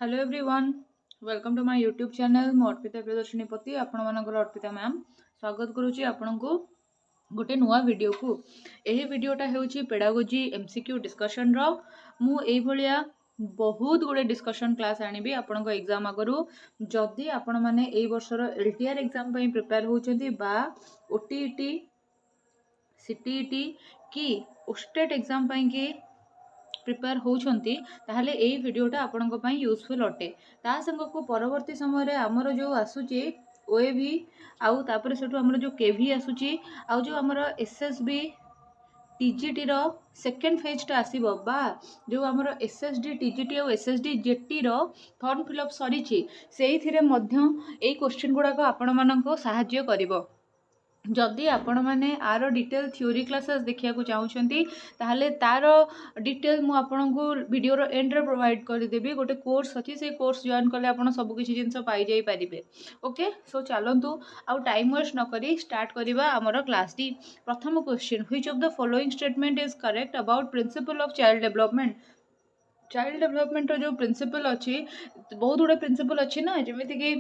Hello everyone, welcome to my YouTube channel. मो अर्पिता प्रियदर्शिनी पति आपण मानकर अर्पिता मैम स्वागत करुच्ची आपण को गोटे नुआ वीडियो को। यही वीडियोटा हेउची पेडागोजी एमसीक्यू डिस्कशन रो। मु एई भलिया बहुत गुड़े डिस्कशन क्लास आनिबी आपण को एग्जाम आगरु। जदि आपण माने एई वर्षर एलटीआर एग्जाम पई प्रिपेयर होउचंती बा ओटीईटी सीटीईटी की स्टेट एग्जाम पई की प्रिपेयर होउछंती ताहले एई वीडियोटा आपनको पई यूजफुल अटे। ता संग को परवर्ती समय रे हमर जो आसुची ओएवी आउ तापर सेटु हमर जो केवी आसुची आउ जो हमर एसएसबी टीजीटी रो सेकेंड फेज टा आसीबो बा जो हमर एसएसडी टीजीटी और एसएसडी जेटी रो फॉर्म फिलअप सरीची सेई थिरे मध्य एई क्वेश्चन गुडा को आपण मानको सहाय्य करिवो। जदि आपण मैंने आर डिटेल थ्योरी क्लासेस देखा चाहूँगी ताहले तार डिटेल मु आपन को वीडियो रो एंड रे प्रोवाइड करदेवी। गोटे कोर्स अच्छी से कोर्स जॉइन कले आप सब किसी जिन पाई जाई पारिबे। ओके, सो चलतु आउ टाइम वेस्ट न करी स्टार्ट करवा आमर क्लास टी। प्रथम question, which of the following statement is correct about principle of child development. Child development जो प्रिंसिपल अच्छी बहुत गुड़े प्रिंसिपल अच्छी ना, जमीती कि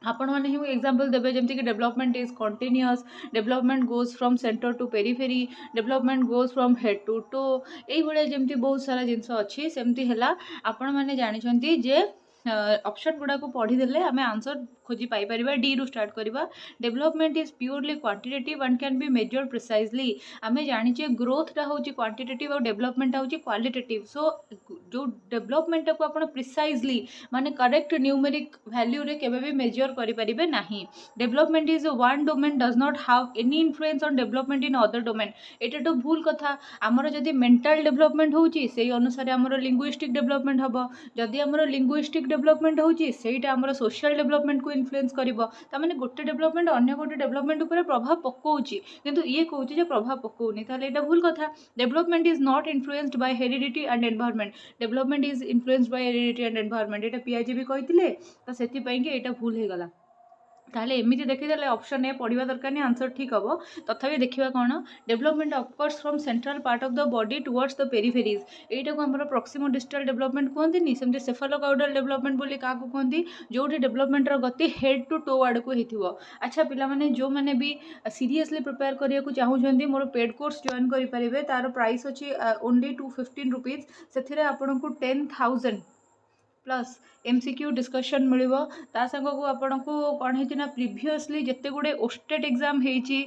आपण मैंने ही एग्जांपल देबे जमती कि development is continuous, development goes from centre to periphery, development goes from head to toe. एई भलिया जमती बहुत सारा जिंस अच्छी सेमती हैला। आपण मैंने जानिछंती जे ऑप्शन गुडा को पढ़ी देले हमें आंसर खोजी पाई परिबा। डी रु स्टार्ट करबा। Development is purely quantitative and can be measured precisely. आमे जानिचे ग्रोथ टा होची क्वांटिटेटिव और डेवलपमेंट टा होची क्वालिटेटिव। सो जो डेवलपमेंट को आपण प्रिसाइजली माने करेक्ट न्यूमेरिक वैल्यू रे केबे भी मेजर करि परिबे नाही। Development is one domain does not have any influence on development in other domain. एटा तो भूल कथा। आमर जदि मेंटल डेवलपमेंट होची सेही अनुसार आमर लिंग्विस्टिक डेवलपमेंट हबो। जदि आमर लिंग्विस्टिक डेवलपमेंट होची सेहीटा आमर सोशल डेवलपमेंट को इन्फ्लुएंस करिवो। ता माने गोटे डेवलपमेंट अन्य गोटे डेवलपमेंट ऊपर प्रभाव पकोउची किंतु ये कहउची जे प्रभाव पकोउनी, ताले एटा भूल कथा। Development is not influenced by heredity and environment. Development is influenced by heredity and environment. Etah PIG भी कहिथिले, तो सेति पई कि एटा भूल हे गला। ताहले एमिति देखिदेले ऑप्शन ए पढ़िया दरकार नहीं, आंसर ठीक हम। तथापि देखा कौन, development of course from central part of the body towards the peripheries. एटा को हमर प्रॉक्सिमो डिस्टल डेवलपमेंट कहते सेमती सेफालोकाउडल डेवलपमेंट बोली क्या कहते जो डेवलपमेंट गति हेड टू टो आड़ को होइथिबो। अच्छा पिला माने जो माने भी सीरियसली प्रिपेयर करिया को चाहूछंती मोर पेड कोर्स जॉइन करि परिबे। तार प्राइस अछि ओनली 215 रुपीज। सेथिरे आपन को 10,000 प्लस एमसीक्यू डिस्कशन मिलिबो। ता संग को आपन को कौन है ना प्रीवियसली जिते गुड़े ओस्टेट एग्जाम होइची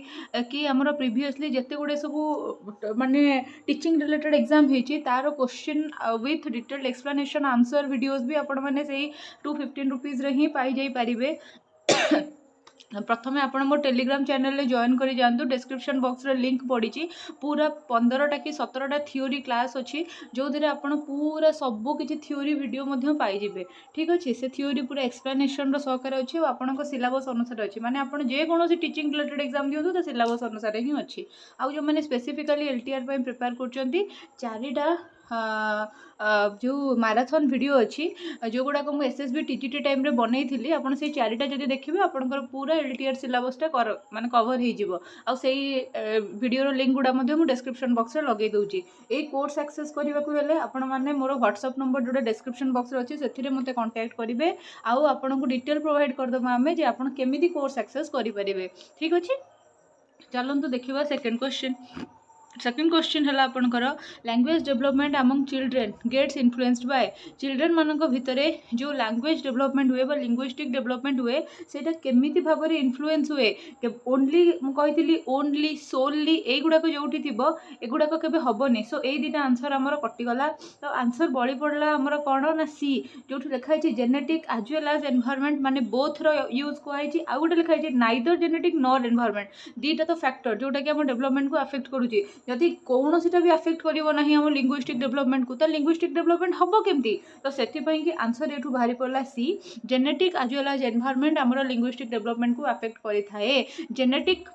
कि हमर प्रीवियसली जिते गुड़े सब माने टीचिंग रिलेटेड एग्जाम होइची तार question with detailed explanation answer videos भी आपण माने सेही 215 रुपीज रे ही पाई जाई परिबे। प्रथम आप टेलीग्राम चैनल रे जॉइन करी जानतु। डिस्क्रिप्शन बॉक्स रे लिंक पड़ी पूरा 15टा कि 17टा थ्योरी क्लास अच्छी जो थे आप पूरा सब किसी थ्योरी वीडियो मध्य पाइबे। ठीक अच्छे, से थ्योरी पूरा एक्सप्लेनेशन सहकार अच्छी और आपंक सिलेबस अनुसार अच्छी। माने आप जेकोसी टीचिंग रिलेटेड एग्जाम दिखाँ तो सिलेबस अनुसार ही अच्छी। आउ जो मैंने स्पेसिफिकली एलटीआर प्रिपेयर कर 4टा जो मैराथन वीडियो अच्छी जो गुड़ाक मुझे एसएसबी टीजीटी टाइम रे बनई थी आप 4टा जब देखिए आपंकर पूरा एलटीआर सिलेबसटा माने कवर हो वीडियो लिंक गुड़ा मुझे डिस्क्रिप्शन बॉक्स रे लगे दूची। ये कोर्स एक्सेस करने को हेले आपण माने मोर व्हाट्सएप नंबर जोड़ा डिस्क्रिप्शन बॉक्स रे अच्छी से मते कांटेक्ट करेंगे। आउ आपन को डिटेल प्रोवाइड करदेबा आमे जे आपन केमिति कोर्स एक्सेस करि परिबे। ठीक अच्छे, चलतु देखिबा सेकंड क्वेश्चन। सेकंड क्वेश्चन है आपनकर language development among children gets influenced by. Children मानक भितरे जो लैंग्वेज डेवलपमेंट हुए लिंग्विस्टिक डेवलपमेंट हुए सेटा केमिति भाव में इन्फ्लुएंस हुए। ओनली मुझे ओनली सोलली एगुड़ाक जोटी थी एगुड़ाक केबे हबनी। सो ये दुटा आंसर आमर कटिगला। तो आंसर बड़ी पड़ा आमर कौन ना सी जो लिखाई genetic as well as environment माने बोथ रो यूज कहुई। आउ गोटे लिखाई नाइदर जेनेटिक नॉर एनवायरनमेंट। दुटा तो फैक्टर जोटा कि डेवलपमेंट को अफेक्ट करुच्ची। जदि कौन सी भी अफेक्ट करिवो नाही हम लिंग्विस्टिक डेवलपमेंट को, तो लिंग्विस्टिक डेवलपमेंट हम केमती। तो से कि आंसर ये बाहरी पड़ा सी genetic as well as environment आमर लिंग्विस्टिक डेवलपमेंट को अफेक्ट करें। जेनेटिक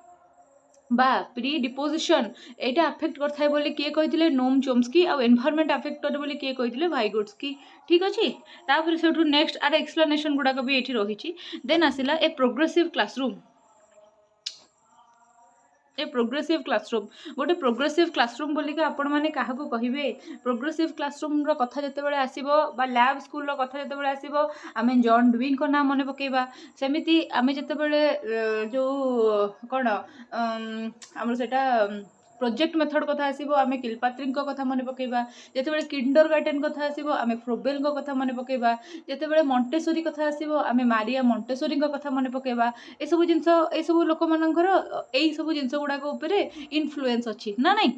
बा प्री डिपोजिशन यहाँ अफेक्ट करता बोली किए कहते नोम चोम्स्की और एनवायरनमेंट अफेक्ट करे बोली किए कहते वाइगोट्स्की। ठीक अच्छे, तापर से नेक्स्ट आर एक्सप्लेनेशन गुड़ाक भी ये रही। देन आसला a progressive classroom. A progressive classroom गोटे प्रोग्रेसिव क्लासरूम बोलिक आपण मैंने क्या कहे प्रोग्रेसिव क्लासरूम कथा जिते आसो लैब स्कूल कथा जिते आसो आम जॉन डुई ना मन पकेबा सेमती आम जिते जो कौन आमर सेटा प्रोजेक्ट मेथड कथा आसो आम किलपात्री कथा मन पकेबा जिते किंडर गार्डन कथा आसो आम फ्रोबेल कथा मन पकेबा जिते मॉन्टेसरी कथा आसो आम मारिया मॉन्टेसरी कथा मन पकेबा ए सब जिनस ए सब लोक मानकर यही सब जिनस गुड़ाक इनफ्लुएंस अच्छी ना नहीं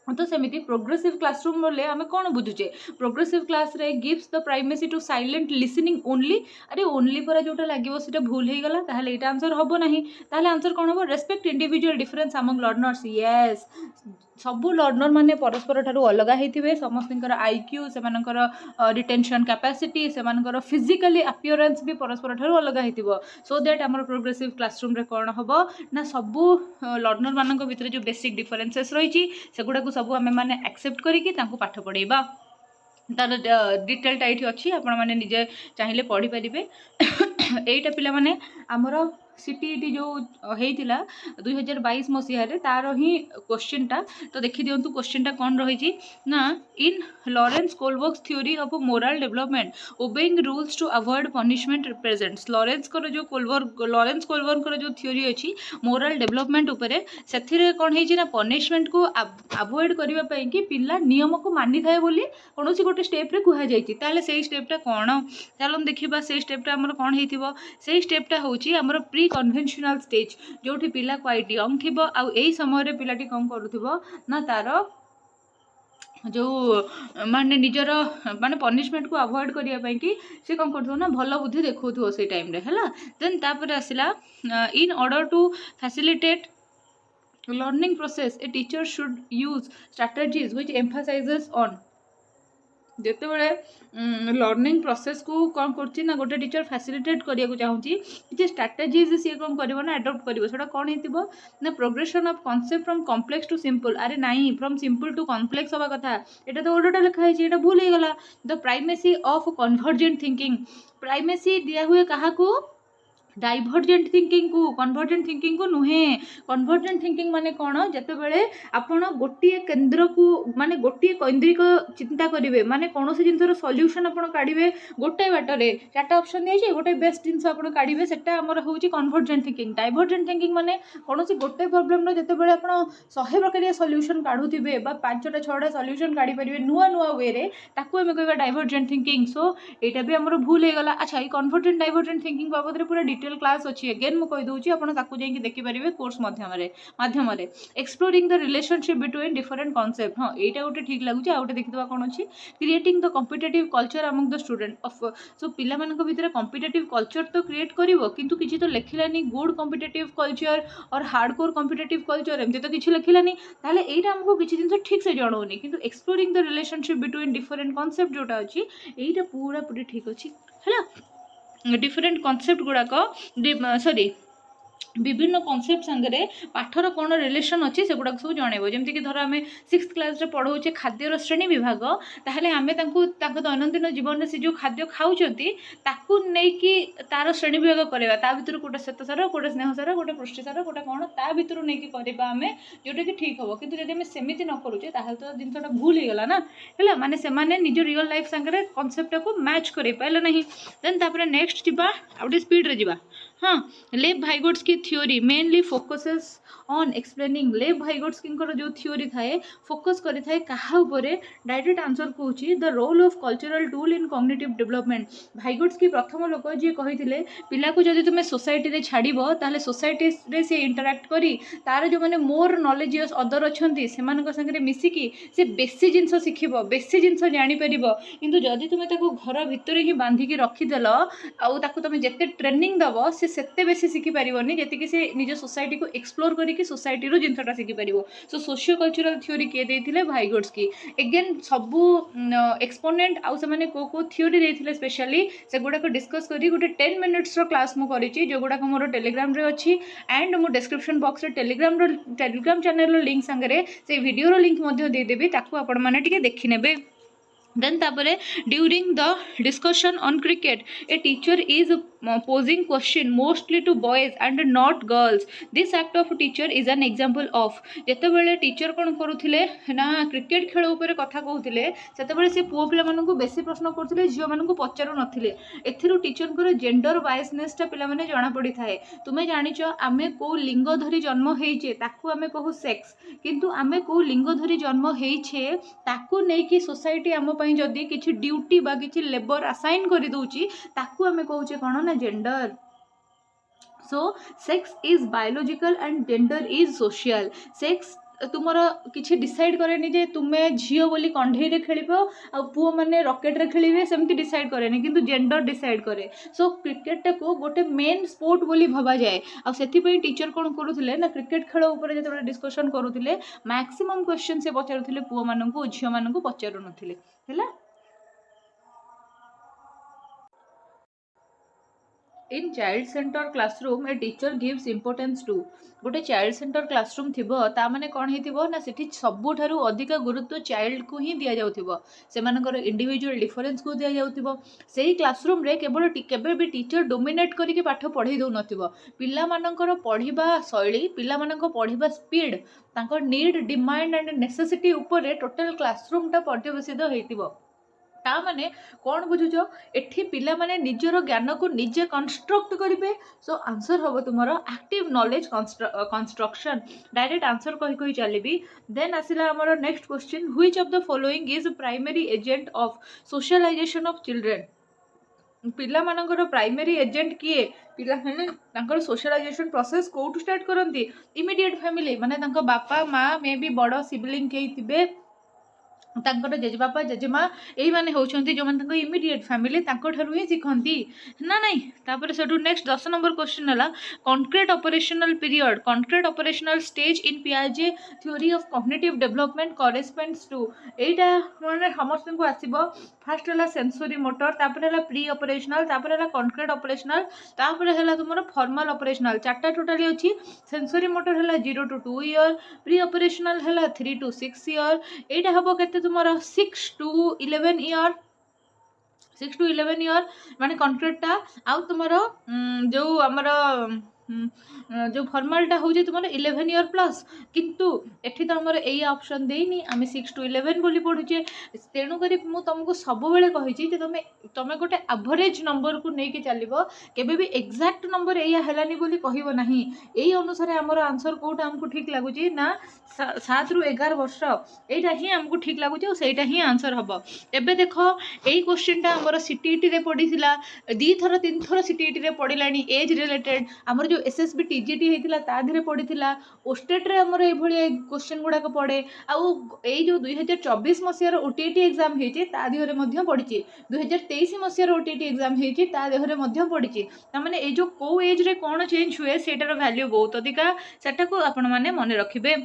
तो सेमती प्रोग्रेसिव क्लासरूम बोले आम कौन बुझुचे प्रोग्रेसिव क्लास रे gives the primacy to silent listening only अरे ओनली पर जोटा लगे से भूल हो गला ताहले एटा आंसर हम ना ताहले आंसर कौन हम respect individual difference among learners yes सबू लर्नर माने परस्पर ठारू अलग होते समस्त आईक्यू से रिटेंशन कैपेसिटी से फिजिकली अपीयरेंस भी परस्पर ठारू अलग हो सो दैट आम प्रोग्रेसिव क्लासरूम रे कौन हम ना सबू लर्नर मान भीतर जो बेसिक डिफरेन्सेस रही सेगुड़ा सब आम मैंने एक्सेप्ट करके पाठ पढ़ेबा तार डिटेलटा ये अच्छी आपण मैंने निजे चाहिए पढ़ी पारे यहीटा पिला माने आमर सीटीईटी जो होता 2022 मसीह तार ही क्वेश्चन टा तो देखी दिंतु क्वेश्चन टा कौन रही ना in Lawrence Kohlberg's theory of moral development obeying rules to avoid punishment represents Lawrence जो कोलबर्ग जो थ्योरी अच्छी मोरल डेवलपमेंट उपरे से कौन है पनिशमेंट को अवॉइड करने कि पिला नियम को मानि थाए बोली कौन गोटे स्टेप रे कुहा जाइछि ताले से स्टेपटा कौन चलो देखा से स्टेपटा आमर कौन हो से स्टेपटा हूँ आमर प्री कन्वेंशनल स्टेज जो पिला क्वाइट यंग थी आई समय पिलाटी कौन करूँ ना तार जो माने निजर माने पनिशमेंट को अवॉइड करने कि सी कौन कर ना भल बुद्धि देखो से टाइम रे है देन तापर आसला in order to facilitate learning process a teacher should use strategies which emphasizes on जिते बड़े लर्निंग प्रोसेस को कौन कर गोटे टीचर फैसिलिटेट करने को चाहूँगी किसी स्ट्रैटेजीज सी कौन कर ना एडप्ट कर कौन हो ना progression of concept from complex to simple अरे नहीं फ्रॉम सिंपल टू कॉम्प्लेक्स हवा कथा यहाँ तो ओल्टा लिखाई ये भूल हो गला the primacy of convergent thinking primacy दिया हुए क्या डाइभर्जेंट थिंकिंग को कन्वर्जेंट थिंकिंग को नुहे कन्वर्जेंट थिंकिंग माने कौन जिते बड़े आपण गोटे केन्द्र को माने गोटे केन्द्रिक चिंता करेंगे माने कौन से जिनसर सल्यूशन आप काढ़े गोटे बाटरे चार्टा ऑप्शन दिए गोटे बेस्ट जिनस आप काढ़े से हूँ कन्वर्जेंट थिंकिंग डाइभर्जेंट थिंकिंग माने कौन से गोटे प्रोब्लेम जिते बड़े आप 100 प्रकार सल्यूशन काढ़ुवे 5टा 6टा सल्यूशन काढ़ी पारे नुआ नुआ वे ताकू आम कह डाइभर्जेंट थिंकिंग सो यहाँ भी आम भूल हो गला अच्छा ये कन्वर्जेंट डाइभर्जेंट थिंकिंग बाबद पूरा डिटेल क्लास अच्छी अगेन मुझे कहीदे आपको देखिपारे कोर्स मध्यम exploring the relationship between different concept हाँ यहाँ गोटे ठीक लगुच आ गए देखिए कौन अच्छी creating the competitive culture among the student of so पिला भीतर कॉम्पिटिटिव कल्चर तो क्रिएट करिवो किंतु किसी तो लिखिलानी गुड कॉम्पिटिटिव कल्चर और हार्डकोर कॉम्पिटिटिव कल्चर एमती तो किसी लिखिलानी ताहले एटा हमको किसी जिन ठीक से जणाऊनी किंतु exploring the relationship between different concept जोटा अच्छी यहाँ पूरा पूरी ठीक अच्छी है डिफरेंट कॉन्सेप्ट गुड़ाक सॉरी विभिन्न कॉन्सेप्ट सांगे पाठर कौन रिलेशन अच्छी से गुड़ाक सब जनइब जमीक धर आम 6th क्लास रे पढ़ाऊे खाद्यर श्रेणी विभाग ताहले आम दैनंदिन जीवन में से जो खाद्य खाऊँ नहीं तार श्रेणी विभाग करवा ता भर गोटे श्वेतसार गोटे स्नेहसार गोटे पुष्टिसार गोटे कौन ता भर नहीं करवा आम जोटा कि ठीक हम कि जब सेमती न करुचे तो जिनसा भूल हो गला ना है माने से निज रियल लाइफ सांगे कॉन्सेप्ट को मैच कर पारे ना देन तापर नेक्स्ट जा आउटे स्पीड रे जा हाँ Lev Vygotsky theory mainly focuses on explaining Lev Vygotsky जो थ्योरी थाए फोकस करि थाए कहा उपरे डायरेक्ट आंसर कहूँ the role of cultural tool in cognitive development Vygotsky प्रथम लोक जी कही पिला को जब तुम सोसाइटी रे छाड़ब ताले सोसाइटी रे से इंटराक्ट करी तार जो मैंने मोर नॉलेजियस अदर अच्छा से मिसिकी से बेसी जिनस शिख बेसी जिनस जापर किंतु जदि तुम घर भितर ही बांधिकी रखीदेल आउ तुम जिते ट्रेनिंग दब से बेसी शिखिपारे जी से निज सोसाइटी को एक्सप्लोर करके सोसाइटी रो जिनसटा शिखिपार सो सोशियो कल्चरल थ्योरी किए देते भाइगोट्स्की एगेन सबू एक्सपोनेंट आउ से को थ्योरी देते स्पेशली से गुड़ाक डिस्कस करी गोटे 10 मिनिट्स क्लास मुझे जो गुड़ाक मोर टेलीग्राम रे अच्छी एंड मो डिस्क्रिप्शन बॉक्स रे टेलीग्राम चैनल लिंक सांगे से वीडियो लिंक देदेवी ताकू आपण मैंने देखी नेबे देन तापरे during the discussion on cricket a teacher is posing question mostly to boys and not girls. This act of teacher is an example of ଯେତେବେଳେ teacher कौन करुले ना क्रिकेट खेल उपर कथा कहते से सी पुओ पिला बेसी प्रश्न करते झील मान पचारू नथिले एथिरु टीचर को जेंडर बायसनेसटा पिला माने जना पड़ी थाए तुमे जानिच आमे को लिंग धरी जन्म होइचे ताकू आमे कहू सेक्स किंतु आमे को लिंग धरी जन्म होइछे ताकू नेकी सोसाइटी आम पई जदी किछि ड्यूटी बा किछि लेबर असाइन करि दउची ताकू आमे कहूचे कोन ना gender. So sex is biological and gender is social. Sex तुमर किसी डिसाइड करे जे तुम्हें झील बोली कंढे खेल आ पुओ मैंने रॉकेट रे खेलिए सेमती डिसाइड करे किंतु जेंडर डिसाइड करे. सो क्रिकेट को गोटे मेन स्पोर्ट बोली भाबा जाए से टीचर कौन करुले ना क्रिकेट खेल उपर जो डिस्कशन करुले मैक्सिमम क्वेश्चन से पचारुले पुओ मानू झील मानू पचारू नथिले हैला. In child center classroom a teacher gives importance to गोटे चाइल्ड सेंटर क्लासरूम थिबो ता माने कोन हेतिबो ना सेठी सबुठारु अधिक गुरुत्व चाइल्ड को ही दिया जाउथिबो सेमानकर इंडिविजुअल डिफरेंस को दिया जाउथिबो. सेही क्लासरूम रे केवल केबे भी टीचर डोमिनेट करके पाठ पढ़ाई दउ नथिबो पिला मानकर पढ़िबा शैली पिला मानकर पढ़िबा स्पीड तांकर नीड डिमांड एंड नेसेसिटी ऊपर टोटल क्लासरूम टा पर्यवेसित हेतिबो. ता माने कौन बुझुच एठी पिला माने निजर ज्ञान को निजे कंस्ट्रक्ट करिवे. सो आंसर हम तुम active knowledge construction direct answer कही कही चलबी. देन आसिला हमर next question which of the following is primary agent of socialisation of children. पिला मानकर प्राइमरी एजेंट किए पिला माने तांकर सोशलाइजेशन प्रोसेस कोठु स्टार्ट करंती इमीडिएट फैमिली माने तांको बापा माँ मे भी बड़ सिबलिंग के थिबे तांकर जेजेबापा जेजेमा यही मैंने होती जो मैंने इमीडिएट फैमिली ठारू ही शिखती ना नहीं. तापर सेठू नेक्स्ट 10 नंबर क्वेश्चन है concrete operational period concrete operational stage in पियाजे theory of cognitive development corresponds to एटा माने समस्त को आसीबो. फास्ट है सेंसरी मोटर तापर है प्री ऑपरेशनल तापर है कॉन्क्रीट ऑपरेशनल तापर है तुम फॉर्मल ऑपरेशनल चार्टा टोटाली अच्छी. सेंसरी मोटर है 0 to 2 ईयर प्री ऑपरेशनल है 3 to 6 ईयर एटा हम के तुम्हारा 6 to 11 ईयर 6 to 11 ईयर माने कॉन्क्रीटा आउ तुमर जो आमर जो फॉर्मलटा हूँ तुम 11 ईयर प्लस किंतु एठी तो आमर यही ऑप्शन देनी आम 6 to 11 बोली पढ़ुचे. तेणुक तुमको सब बेले कही तुम गोटे एवरेज नंबर को लेकिन चलो केबे भी एक्जाक्ट नंबर या हेलानी बोली कहब ना यही अनुसार आमर आंसर कौटा आमको ठीक लगुच ना 7 ରୁ 11 वर्ष यहीटा ही आमको ठीक लगुच और ही आंसर हम. एबे देख यही क्वेश्चनटा आमर सीटीईटी रे पड़ीला 2 थर 3 थर सीटीईटी रे पड़िला एज रिलेटेड आमर जो एसएसबी टीजीटी होता ता धीरे पड़ीला ओस्टेट रे आमर ये क्वेश्चन गुड़ाक पड़े आउ जो 2024 मसीहार ओटीटी एग्जाम होती देहरे पड़ी 2023 मसीहार ओटीटी एग्जाम होती देहरे पड़ी ताने ये जो कौ एज रे कौन चेंज हुए सेटार वैल्यू बहुत अधिका सेटा को आपण मैंने मन रखिए.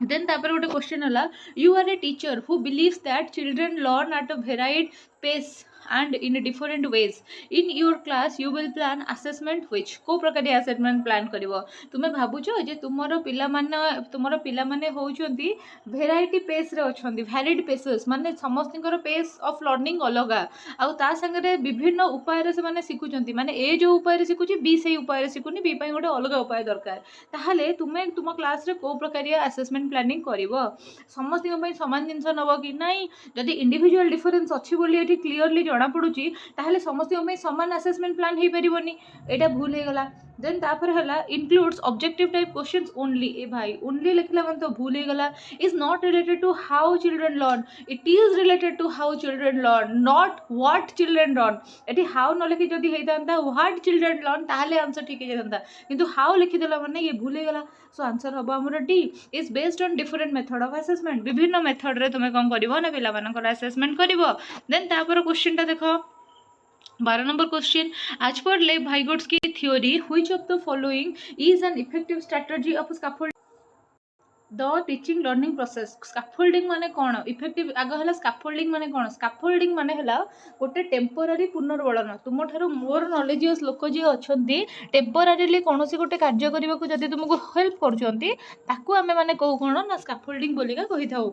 देन तापर गोटे क्वेश्चन है you are a teacher who believes that children learn at a varied pace and in different ways in your class you will plan assessment which को प्रकार असेसमेंट प्लान करिवो तुमे भाबुचो जे तुमरो पिला माने होउचंती वेराइटी पेस रे अछंती valid pieces माने समस्तिकर pace of learning अलगा आउ ता संगे विभिन्न उपाय रे से माने सिखुचंती माने ए जो उपाय रे सिखुची बी से उपाय रे सिखुनी बी पई गोटे अलगा उपाय दरकार ताहाले तुमे तुम क्लास रे को प्रकार असेसमेंट प्लानिंग करिवो समस्तिक पई समान जिंस नबो कि नाही जदि इंडिविजुअल डिफरेंस अछि बोली एठी क्लियरली जना पड़ुची ताहले समस्त समान असेसमेंट प्लान हो पारिबनी एटा भूल हो गला. देन तापर हला includes objective type questions only ए भाई ओनली लिखला मन तो भूल हो गला is not related to how children learn it is related to how children learn not what children learn एटी हाउ न लिखि जदी हेतांता व्हाट चिल्ड्रन लर्न ताहले आंसर ठीक हे जांता किंतु हाउ लिखि देला माने ये भूल हो गला. सो आंसर हम हमर D is based on different method of assessment विभिन्न मेथड रे तुमे कोन करिवो ना पिला मानकर असेसमेंट करिवो. देन तापर क्वेश्चन ता देखो 12 नंबर क्वेश्चन आज पर Lev Vygotsky theory which of the following is an effective strategy of scaffolding the teaching learning process. Scaffolding माने कोन इफेक्टिव आग हला स्कैफोल्डिंग माने कोन स्कैफोल्डिंग माने हला गोटे टेम्पोरारी पुनर्वलन तुम ठारू मोर नॉलेजियस लोक जी अछंती टेम्पोरारीली कोनोसी गोटे कार्य करबा को जदी तुमको हेल्प करचंती ताकू आमे माने कहू कोन ना स्कैफोल्डिंग बोलिका कहि थाउ.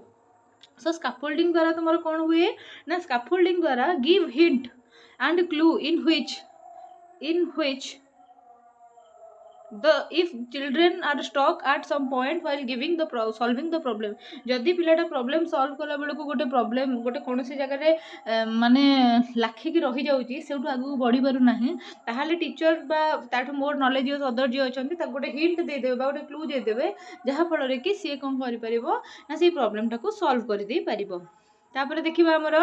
सो स्कैफोल्डिंग द्वारा तुमर कोन हुए ना स्कैफोल्डिंग द्वारा give hint and clue in which in which the if children are stuck at some point while giving the solving the problem जदि पिलाटा problem solve कला बेलू गोटे problem गोटे कौन सी जगह माने लाखिकी रही जाऊँगी से आगू बढ़ी पार ना ताहले टीचर बा ताठू मोर नॉलेज अदर जी अच्छा गोटे हिंट देदेवे गोटे क्लू देदेवे जहाँफल कि सी कौन कर ना से प्रॉब्लम टाको सॉल्व कर दे पारिबो। तापर देखिबा हमर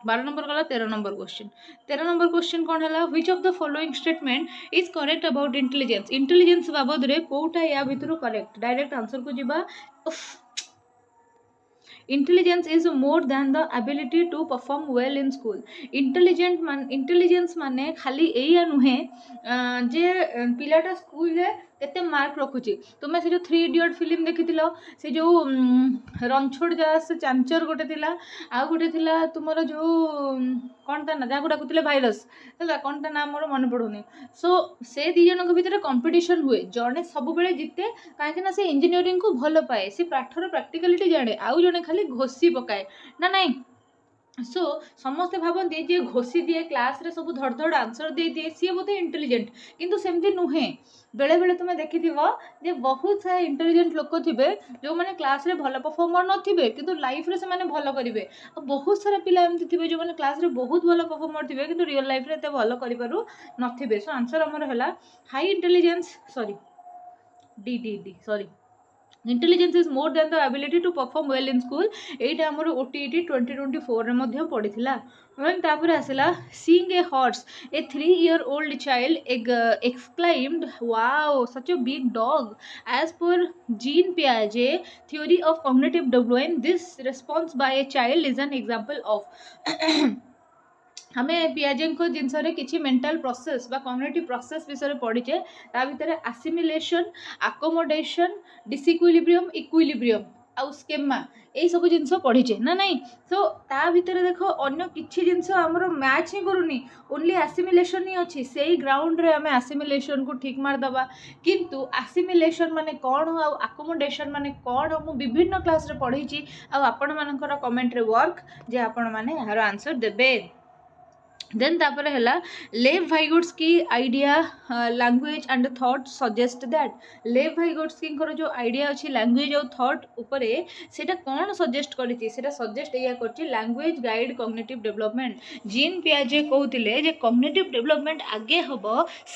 12 नंबर गला 13 नंबर क्वेश्चन 13 नंबर क्वेश्चन कौन है which of the following statement is correct about intelligence intelligence बाबद रे कोटा या भितर करेक्ट डायरेक्ट आंसर को जीवा intelligence is more than the ability to perform well in school intelligence माने खाली एया नुहे जे पिलाटा स्कूल रे केते मार्क रखुची तुम्हें से जो 3 इडियट फिल्म देखी से जो रणछोड़ दास चांचर गोटे थिला आ गोटे थिला तुमर जो कौन ता ना जहाँ डाकुले भाइरस है कौन ता नाम मोर मन पड़ूनी सो से दी जन भितर कंपटीशन हुए जड़े सब बेले जिते कहीं से इंजीनियरिंग को भल पाए सी पाठर प्रैक्टिकलिटी जाने आउ जड़े खाली घोषी पकाए ना नहीं सो समस्ते भावती जे घोषी दिए क्लास रे सब धड़ धड़ आंसर दे दिए सी बोधे इंटेलिजेंट किंतु सेमती नुहे बेले बेले तुम देखि जे बहुत सारा इंटेलिजेंट लोक थे जो मैंने क्लास रे भल परफॉर्मर नथिबे किंतु लाइफ रे से माने भल करिवे और बहुत सारा पिला एमती थे जो मैंने क्लास रे बहुत भल परफॉर्मर थे किंतु रियल लाइफ रे एते भल करि पारु नथिबे। सो आंसर हमर हला high intelligence sorry D D D sorry intelligence is more than the ability to perform well in school एटा हमर ओटीईटी 2024 रे मध्ये पड़ीथिला तापर आसला seeing a horse a 3-year old child exclaimed wow such a big dog as per Jean Piaget theory of cognitive development this response by a child is an example of हमें पियाजे को जिनस किसी mental process बा cognitive process विषय पढ़ीचे ता भितर आसिमिलेशन accommodation disequilibrium equilibrium आउ schema यही सब जिनस पढ़ीचे ना नहीं सो ता भितर देखो अन्य किछि जिनस हमरो मैच ही करूनी ओनली आसिमिलेशन ही अच्छी से ग्राउंड रे हमें आसिमिलेशन को ठीक मार दबा किंतु आसिमिलेशन माने कौन आउ अकोमोडेशन माने कौन मु विभिन्न क्लास रे पढ़ीची आउ आपण मानकर कमेंट रे वर्क जे आपण माने यार आंसर देबे। देन तापर है Lev Vygotsky idea language and thought suggest that Lev Vygotsky जो आइडिया अच्छी लैंग्वेज और थॉट उपरे सेटा कौन सजेस्ट करिछि सेटा सजेस्ट या करछि language guide cognitive development Jean पियाजे कहते जे कॉग्निटिव डेवलपमेंट आगे हम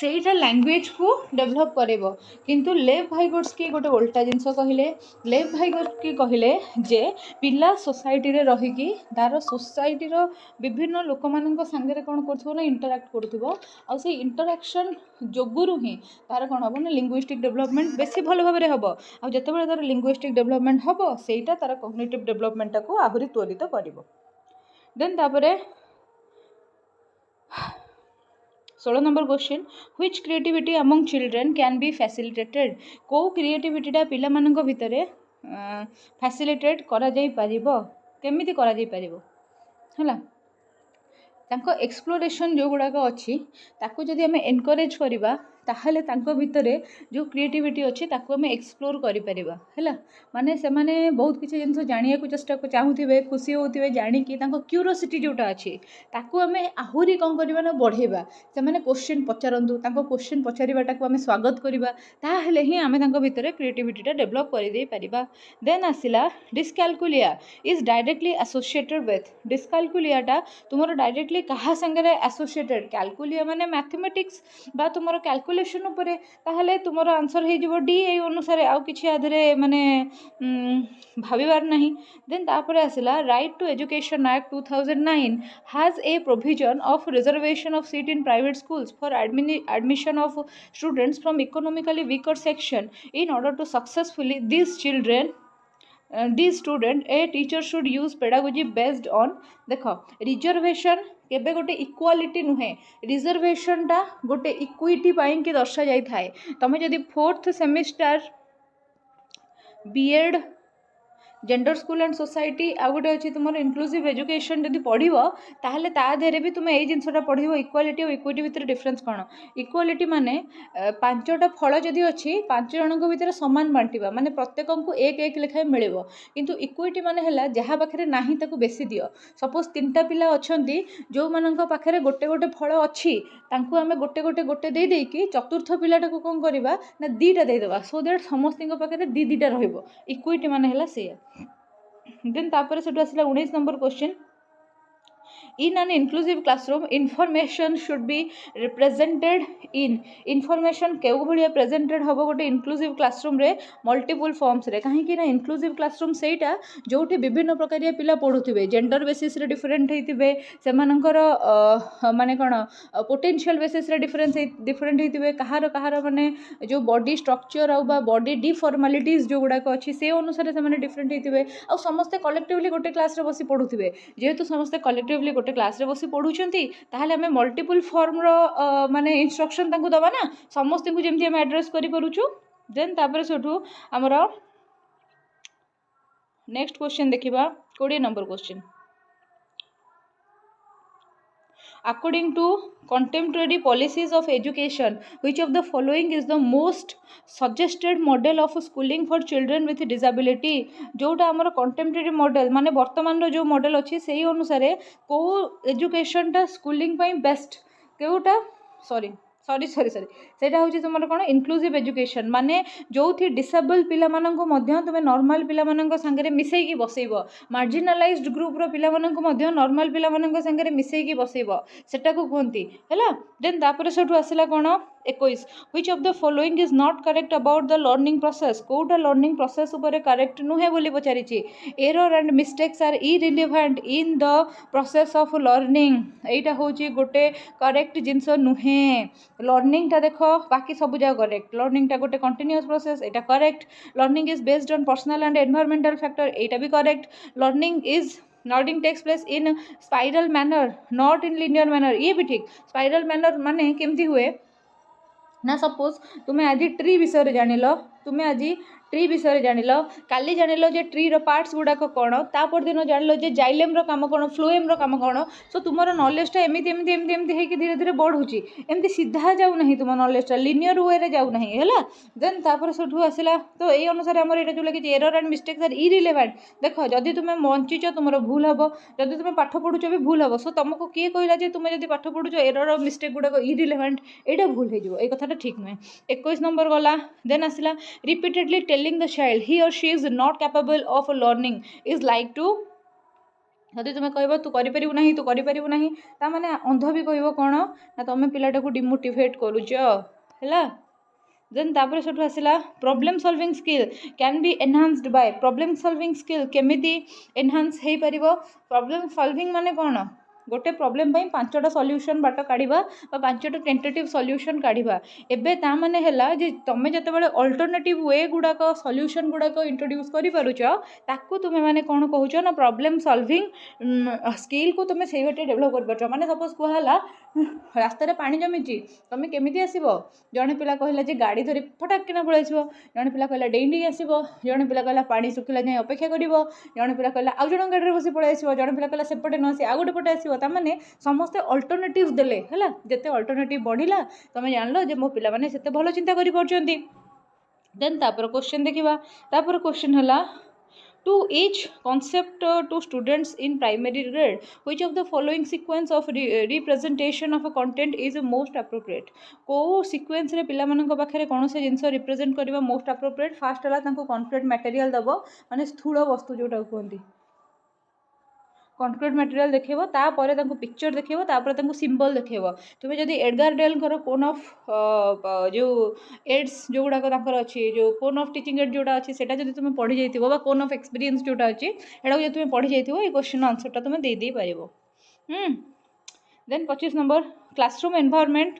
सेटा लैंग्वेज को डेवलप करेबो किंतु लेव वाइगोट्स्की गोटे उल्टा जिनस कहले लेव वाइगोट्स्की कहले जे पिला सोसाइटी रे रहिकी तार सोसाइटी रो विभिन्न लोक मानक संगे कौन कर इंटराक्ट कर से इंटराक्शन जोगुरु ही तार कौन हम ना लिंग्विस्टिक डेवलपमेंट बेसी भल भाव में हम आ जिते तार लिंग्विस्टिक डेवलपमेंट हम सेटा तार कॉग्निटिव डेवलपमेंट को आहरी त्वरित कर। देन तापर 16 number question which creativity among children can be facilitated को क्रिएटिविटीटा पिला मानक भितर फैसिलिटेट करा जाई परिबो केमिति करा जाई परिबो हला तांको एक्सप्लोरेशन जो गुड़ाक अच्छी ताको जदि आम एनकरेज करवा ताहले तांको भितरे जो क्रिएटिविटी अच्छी ताको आम एक्सप्लोर करिपरिबा हैला माने से माने बहुत किसी जिनस जानिया को चेष्टा चाहूथिबे खुशी होथिबे जानिकी तांको क्यूरियोसिटी जोटा अच्छी ताको आम आहुरी कौन करबा ना बढ़ेबा से माने क्वेश्चन पचारंतु तांको क्वेश्चन पचारिबाटाको आम स्वागत करबा ताहले ही आम तांको भितरे क्रिएटिविटीटा डेवलप करि देई परिबा। देन आसिला dyscalculia is directly associated with डिस्कैलकुलियाटा तुमरो डायरेक्टली कहा संगे एसोसिएटेड कैलकुलिया माने मैथमेटिक्स बा तुमरो कैलकुलेशन उपरे ताहले तुमरो आंसर हे जिवो डी ए अनुसार आउ किछि आधरे माने भाबिबार नहीं। देन तापर आसिला right to education act 2009 has a provision of reservation of seat in private schools for admission of students from economically weaker section in order to successfully this children these student a teacher should use pedagogy based on देख reservation केबे गोटे equality नुहे reservation टा गोटे equity पाई कि दर्शा जाई थाए तुम जदि 4th semester BEd gender school and society आ गोटे अच्छी तुम इनक्लूसिव एजुकेशन जब पढ़ो ताहले ता देहरे भी तुम यही जिनसा पढ़ो इक्वालिटी और इक्विटी भितर डिफरेन्स कौन इक्वालिटी माने 5टा फल जदि अच्छी 5 जन भितर सामान बांटा माने प्रत्येक को एक एक लेखाएं मिल किंतु इक्विटी माने है जहाँ पाखे ना ताको बेसी दियो सपोज 3टा पिला अच्छा जो मान पाखे गोटे गोटे फल अच्छी तांको आमे गोटे गोटे गोटे दे देकी चतुर्थ पिलाटा को कौन करवा ना 2टा देदेबा सो दैट समस्त पाखे दीटा रहिबो इक्विटी माने है से देन तापर से आसला 19 number question in an inclusive classroom information should be represented in information केउ भलिया presented हबो गोटे inclusive classroom रे multiple forms रे काहे कि ना inclusive classroom सेटा जोठी विभिन्न प्रकारिया पिला पढुथिबे जेंडर बेसिस रे डिफरेंट हेतिबे सेमानकर माने कोन पोटेंशियल बेसिस रे डिफरेंट हेतिबे कहार माने जो बॉडी स्ट्रक्चर आ बा बॉडी डिफॉर्मालिटीज जो गुडा को अछि से अनुसार से माने डिफरेंट हेतिबे आ समस्त कलेक्टिवली गोटे क्लास रे बसी पढुथिबे जेहेतु समस्त कलेक्टिवली गोटे क्लास रे बसी पढुचंती ताहले हमें मल्टीपल फॉर्म रो माने इंस्ट्रक्शन तांको दबा ना समस्त को जेमती हम एड्रेस करि परुछु देन तापर सेठू हमर नेक्स्ट क्वेश्चन देखिबा 20 number question according to contemporary policies of education which of the following is the most suggested model of schooling for children with disability जोटा हमर contemporary model माने वर्तमान रो जो मॉडल अछि सेही अनुसार को एजुकेशन टा स्कूलिंग पई बेस्ट केउटा सॉरी सेटा होची तुमर कोन इनक्लूसिव एजुकेशन माने जो थी डिसेबल पिला माननको मध्य तुमे नॉर्मल पिला माननको संगे मिसई की बसैबो मार्जिनलाइज्ड ग्रुप रो पिला माननको मध्य नॉर्मल पिला माननको संगे मिसई की बसैबो सेटा को कोंती हैला देन तापर सेठु आसिला कोन 21 which of the following is not correct about the learning process कोटा लर्निंग प्रोसेस ऊपर करेक्ट नुहे बोली पचारिछि error and mistakes are irrelevant in the process of learning एटा होची गोटे करेक्ट जिंस नुहे लर्निंग टा देखो बाकी सब जा करेक्ट लर्निंग टा गोटे कंटिन्यूअस प्रोसेस एटा correct learning is based on personal and environmental factor एटा भी correct learning takes place in spiral manner not in linear manner ये भी ठीक स्पाइरल मैनर माने केमती हुए ना सपोज तुम्हें आज ट्री विषय जानिल तुम्हें आज ट्री विषय जानिल काली जानिल जे ट्री रो पार्ट्स गुड़ाक कौन तापर दिन जानिल जे जाइलेम रो काम कौन फ्लोएम रो काम कौन सो तुमर नॉलेजटा एमती एमती एमती एमती होकर धीरे धीरे बढ़ुची एमती सीधा जाऊ नहीं तुम नॉलेजटा लिनियर वे रे जाऊ नहीं है देन तापर सेठू आसला तो यही अनुसार आमर ये जो लगे error and mistakes are irrelevant देख जदि तुम बंचीच तुम भूल हम जदि तुम पाठ पढ़ुच भी भूल हम सो तुमको किए कहला जे तुम जब पाठ पढ़ुच एरर और मिस्टेक गुड़ाक इरिलेवेंट यहाँ भूल हो ये कथाटा ठीक नुहे 21 नंबर गला देन आसला repeatedly telling the child he or she is not capable of learning is like to जदि तुम कह तू करू ना ता माने अंध भी कह कौन ना तुम पिलाटा को डिमोटिवेट करुच है देन तापर सेठू आसला problem solving skill can be enhanced by problem solving skill केमिति एनहांस हो पारिबो प्रॉब्लम सॉल्विंग माने कौन गोटे प्रॉब्लम पई 5टा सॉल्यूशन बाट काढिबा बा 5टा टेंटेटिव सॉल्यूशन काढिबा एबे ता माने हैला जे तमे जते बेले अल्टरनेटिव वे गुडा को सॉल्यूशन गुडा को इंट्रोड्यूस करि पारुछ ताकू तुमे माने कोन कहूछ ना प्रॉब्लम सॉल्विंग स्किल को तुमे सेही बटे डेवलप कर पाछ माने सपोज कहला रास्ता रे पानी जमीची तुमे केमिति आसीबो जणे पिला कहला जे गाड़ी धरि फटाक किना पळाइछबो जणे पिला कहला डेंडी आसीबो जणे पिला कहला पानी सुखिला जाय अपेक्षा करिवो जणे पिला कहला आ जण गाड़ी रे बसी पळाइछबो जणे पिला कहला सेपटे न आसी आ गोटे पटे आसीबो ताने समस्ते अल्टरनेटिव देले है जिते अल्टरनेटिव बढ़ला तुम जान जे मो पिला माने सेते भलो चिंता करि परछंती देन तापर क्वेश्चन देखिबा तापर क्वेश्चन हला to each concept to students in primary grade which of the following sequence of representation of a content is most appropriate को sequence रे पिला मानन को पाखरे कोन से जिंस रिप्रेजेंट करबा मोस्ट appropriate फास्ट हला तांको कॉन्क्रीट मटेरियल दबो माने स्थूल वस्तु जोटा कहंती कॉन्क्रीट मटेरियल देखेबो तापर तांको पिक्चर देखेबो तापर तांको सिंबल देखेबो तुमे जदी एडगार डेल करो कोन ऑफ जो एड्स जो गुडा को तांकर अछि जो कोन ऑफ टीचिंग एड जोटा अछि सेटा जदी तुमे पढी जाइतिबो बा कोन ऑफ एक्सपीरियंस जोटा अछि एडा जदी तुमे पढी जाइतिबो ए क्वेश्चन आंसर ता तुमे दे पारिबो then 25 number classroom environment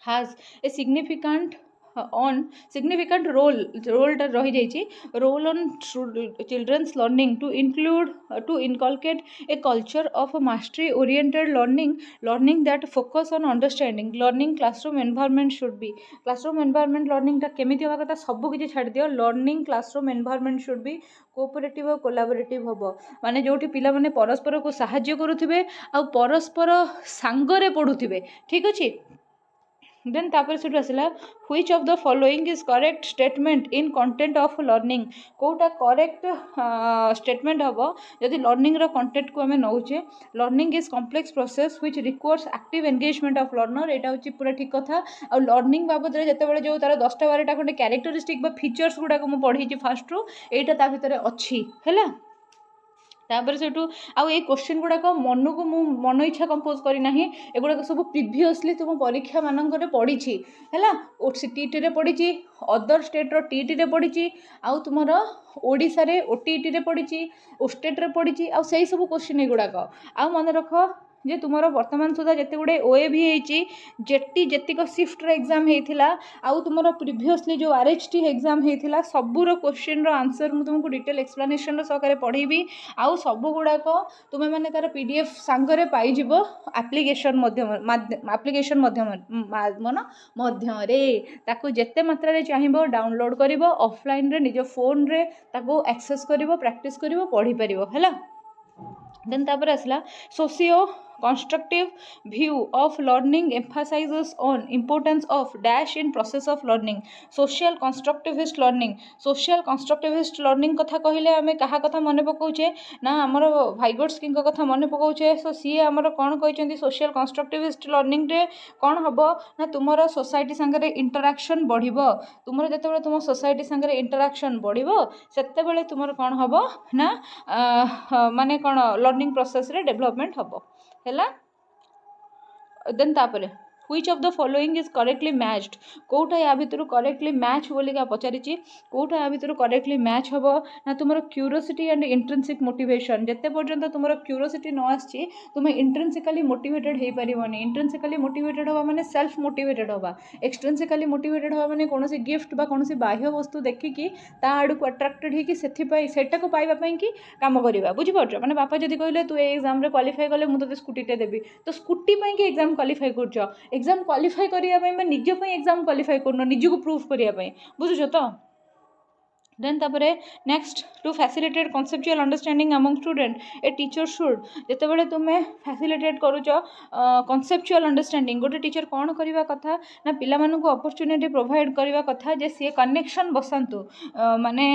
has a significant on significant roleଟା ରହିଯାଇଛି roll on children's learning to include to inculcate a culture of mastery oriented learning that focus on understanding learning classroom environment should be classroom environment learning ଟା କେମିତି ହେବା କଥା ସବୁ କିଛି ଛାଡ଼ି ଦିଅ learning classroom environment should be cooperative ଆଉ collaborative ହେବ ମାନେ ଯେଉଁଠି ପିଲାମାନେ ପରସ୍ପରକୁ ସାହାଯ୍ୟ କରୁଥିବେ ଆଉ ପରସ୍ପର ସାଙ୍ଗରେ ପଢ଼ୁଥିବେ ଠିକ୍ ଅଛି। देन तापर से आसला which of the following is correct statement in content of learning कोटा करेक्ट स्टेटमेंट हम जदि लर्निंग रो कंटेंट को आम नौचे learning is complex process which requires active engagement of learner एटा होची पूरा ठीक कथा आ लर्निंग बाबद रे जते बेले जो तार 10टा 12टा खंडे कैरेक्टरिस्टिक बा फीचर्स गुडा को मु पढ़ी छी फर्स्ट रो एटा ता भितर अछि हैला तापर से आउ ये क्वेश्चन गुड़ाक मन को मु मन इच्छा कंपोज करना एगुड़ाक सब प्रिवियसली तुम परीक्षा मानक पढ़ी है सीटी रे पढ़ी अदर स्टेट रो टीटी रे पढ़ी आउ तुम ओडिशा रे ओटीटी रे पढ़ी स्टेट रे पढ़ी आउ से सब क्वेश्चन एगुड़ाक आउ मन रख जे तुमर वर्तमान सुधा जिते गुड़े ओएवी जेटी जेतिक शिफ्ट एग्जाम होता आउ तुमर प्रिवियसली जो आरएचटी एग्जाम होता सबूर क्वेश्चन आंसर मुझे तुमको डिटेल एक्सप्लेनेशन सहकारे पढ़ेबी आउ सब गुड़ाक तुम्हें मैंने तार पीडीएफ सांगरे पाइज एप्लिकेशन मध्यम ताकू जेते मात्रा रे चाहिबो डाउनलोड करिवो ऑफलाइन रे निज फोन रे ताकू एक्सेस करिवो प्रैक्टिस करिवो पढ़ी परिवो हैला। देन तापर आसला socio constructive view of learning emphasizes on importance of dash in process of learning social constructivist learning कथा कहले आमे कहा कथा मने पकाउछे ना हमर भाइगोट्स्की कथा मने पकाउछे सो सी हमर कोन कहचंदी social constructivist learning रे कोन हबो ना तुमरो सोसाइटी संगे इंटरैक्शन बढ़िबो तुमरो जते बेले तुम सोसाइटी संगे इंटरैक्शन बढ़िबो सेते बेले तुमरो कोन हबो ना माने कोन लर्निंग प्रोसेस रे डेवलपमेंट हबो हैला। देन तापरे which of the following is correctly matched Kota या भितर करेक्टली मैच बोलिका पचारिची कोटा या भितर करेक्टली मैच हबो ना तुमरो क्यूरियोसिटी एंड इंट्रिंसिक मोटिवेशन जते पर्यंत तुमरो क्यूरियोसिटी न आछि तुम इंट्रिंसिकली मोटिवेटेड हे परिबोनी इंट्रिंसिकली मोटिवेटेड हवा माने सेल्फ मोटिवेटेड हवा एक्सट्रिंसिकली मोटिवेटेड हवा माने कोनोसी गिफ्ट बा कोनोसी बाह्य वस्तु देखिकी ता आडू को अट्रैक्टेड हे कि सेथि पई सेटा को पाइबा पई कि काम करबा बुझि पड़छ माने बापा जदी कहले तू ए एग्जाम रे क्वालीफाई करले मु तते स्कूटी टे देबी तो स्कूटी पई कि एग्जाम क्वालीफाई करछ एग्जाम क्वालीफाई करने निज एग्जाम क्वालीफाई करना निजक प्रूफ करने बुझुच तो। देन तापरे next to facilitate conceptual understanding among student a teacher should जिते बड़े तुम्हें फैसिलिटेट करुच कॉन्सेप्चुअल अंडरस्टैंडिंग गोटे टीचर कौन करवा कथा ना पिला मानकु अपॉर्चुनिटी प्रोवाइड करवा कथा जे सी कनेक्शन बसंतु माने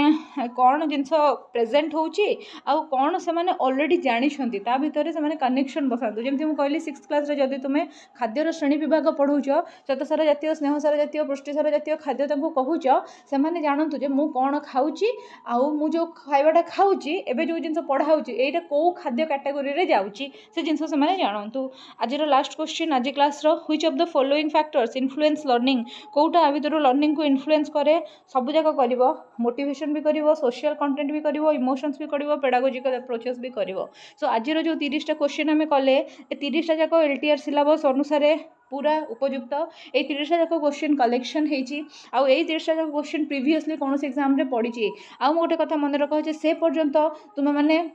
कौन जिनस प्रेजेंट होची आउ कौन से माने ऑलरेडी जानी छंती ता भितर से माने कनेक्शन बसंतु जेमति हम कहली 6th क्लास रे जदी तुम्हें खाद्यर श्रेणी विभाग पढ़ौछ श्वेतसार जातीय स्नेहसार जातीय पुष्टिसार जातीय खाद्य तांको कहूछ से माने जानतु जे मु कौन खाऊची आउ मु जो खाइबाटा खाऊची एबे जो जिनस पढ़ाऊची एटा को खाद्य कैटेगरी रे जाऊची से जिनस से माने जानतु। आजिर लास्ट क्वेश्चन आज क्लास रो which of the following factors influence learning कोटा आ भितर लर्निंग को इन्फ्लुएंस करे सब जाक करिवो मोटिवेशन भी करिवो सोशल कंटेंट भी करिवो इमोशंस भी करिवो पेडागोजिकल अप्रोचेस भी करिवो। सो आजिर जो 30टा क्वेश्चन हमें कले ए 30टा जाक एलटीआर सिलेबस अनुसार पूरा उपयुक्त ये 30टा जाक क्वेश्चन कलेक्शन होती आउ ये 30टा जाक क्वेश्चन प्रीवियसली कौन एग्जाम रे पड़ी आउ गोटे कथा मन रख से पर्यंत तुम माने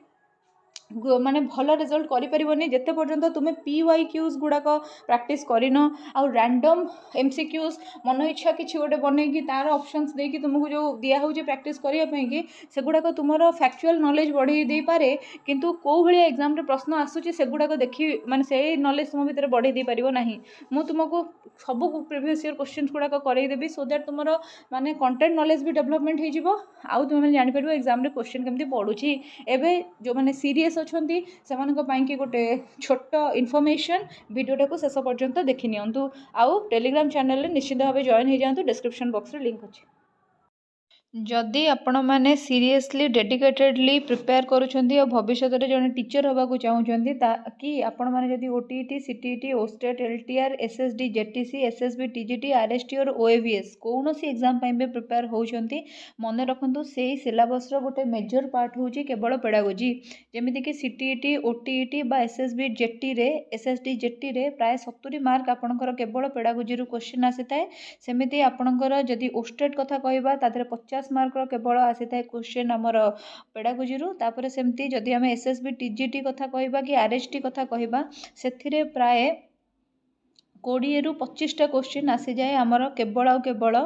माने भल रिजल्ट करें जिते पर्यंत तुम्हें PYQs गुड़ाक प्रैक्टिस करन आउ रैंडम MCQs मन इच्छा कि गोटे बनई तार ऑप्शंस देकी तुमको जो दिया हो प्रैक्टिस करने कि से गुड़ाक तुम फैक्चुअल नॉलेज बढ़ई दे पारे किंतु कौ भाया एग्जाम रे प्रश्न आसूची से गुड़ाक देखी माने से नॉलेज तुम भितर बढ़ई दे पारिबो नाही मु तुमको सब प्रीवियस ईयर क्वेश्चन गुड़ाक करदेवी सो दैट तुम माने कंटेंट नॉलेज भी डेवलपमेंट हो आउ तुम जान पार एग्जाम रे क्वेश्चन केमती पड़ुची एबे जो माने सीरीयस अच्छी से गोटे छोट इनफॉरमेशन वीडियोटा को शेष पर्यंत देखि नियंतु आउ टेलीग्राम चैनल निश्चित भाव जॉइन हो जातु डिस्क्रिप्शन बॉक्स रे लिंक अच्छे। जदि आपण मैंने सीरियसली डेडिकेटेडली प्रिपेयर करुँच और भविष्य में जड़े टीचर होगा चाहूँगी कि आपण मैंने जदि OTET CTET OSSTET LTR SSD JTC SSB TGT RST और ओएवीएस कौन सी एग्जाम भी प्रिपेयर होती मन रखु से सिलेबस गोटे मेजर पार्ट हूँ केवल पेडागोजी जमीक सीटीईटी ओटीईटी बा एसएसबी जेटी रे एसएसडी जेटी रे प्राय 70 मार्क आपंकर केवल पेडागोजी क्वेश्चन आसी थाए सेमती आपणकर जदि ओस्टेट कथा कहवा तादे 50 मार्क केवल आसी था क्वेश्चन आमर पेडागोजी तापर सेमती जदि आम एसएसबी टीजीटी कथा कहवा कि आरएसटी कथा कहवा से प्राय 20 ରୁ 25टा क्वेश्चन आसी जाए आमर केवल आउ केवल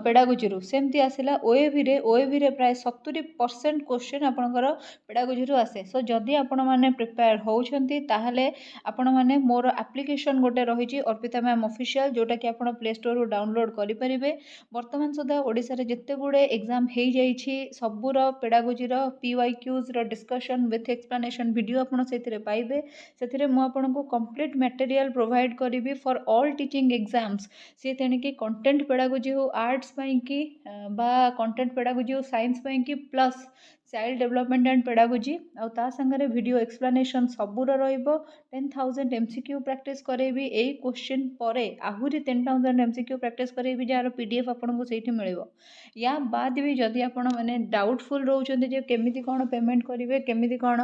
पेडागोजी सेमती आसला ओएवी रे प्राय 70% क्वेश्चन आपणकर पेडागोजी आसे सो जदि आपण मैंने प्रिपेयर होउछंती ताहले आपण मैंने मोर एप्लिकेशन गोटे रही अर्पिता मैम ऑफिशियल जोटा कि आप प्ले स्टोर डाउनलोड करेंगे बर्तमान सुधा ओडिशा रे जेते गुडे एग्जाम हो जाइए सबूर pedagogy PYQs discussion with explanation video आपड़ से पाइबे से मुझे कंप्लीट मटेरियल प्रोवाइड करी फॉर ऑल टीचिंग एग्जाम्स सी तेणिकी कंटेंट पेडागोजी हो आर्ट्स कि कंटेंट पेडागोजी हो साइंस कि plus child development and pedagogy आ संगे वीडियो एक्सप्लेनेशन सबूर रहिबो 10,000 एमसीक्यू प्रैक्टिस करेबी एई क्वेश्चन परे आहुरी 10,000 एमसीक्यू प्रैक्टिस करेबी जार पीडीएफ आपको सही मिलिबो या बाद भी जदि आपण मैंने डाउटफुल रोचंती जे केमिति कोन पेमेंट करेंगे केमिति कोन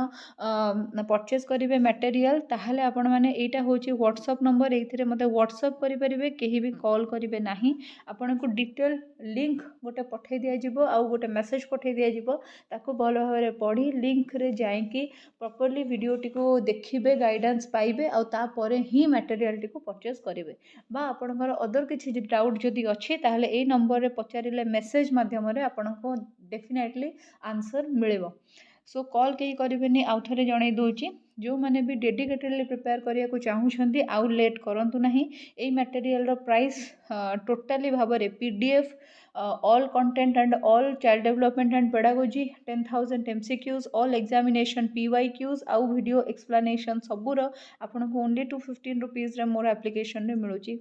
परचेज करेंगे मटेरियल ताहले आपण मैंने एटा होची व्हाट्सएप नंबर एथिरे मते व्हाट्सएप करि परिबे केही भी कॉल करिवे नाही आपण को डिटेल लिंक गोटे पठै दिया जिवो आ गोटे मेसेज पठै दिया जिवो ताको भल भाव पढ़ी लिंक रे जाइकी प्रॉपर्ली वीडियोटी को देखिए गाइडेंस पाइबे आ तापर ही मटेरियल को परचेज करेंगे बा आपणकर अदर किसी डाउट जदि अच्छी ताहले ए नंबर रे पचारिले मेसेज माध्यम आपको डेफिनेटली आंसर मिलिबो सो कॉल कहीं करेंगे आउ थे जन दूची जो मैंने भी डेडिकेटेडली प्रिपेयर करने को चाहूँगी आउ लेट करूँ ना यही मटेरियल प्राइस टोटाली भाव में PDF all content and all child development and pedagogy 10,000 MCQs all examination PYQs आउ वीडियो एक्सप्लेनेशन सबूर आपन को ओनली 215 रुपीज रे मोर एप्लिकेशन रे मिलूची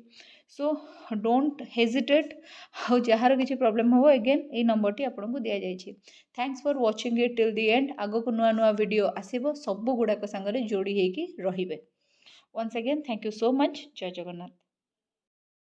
सो डोंट हेजिटेट आ जार किसी प्रॉब्लम हो अगेन ये नंबर टी आपको दि जाइए thanks for watching it till the end आग को नुआ नुआ वीडियो आसीबो सब गुड़ाक सांगरे जोड़ी होगी रहिबे once again thank you so much जय जगन्नाथ।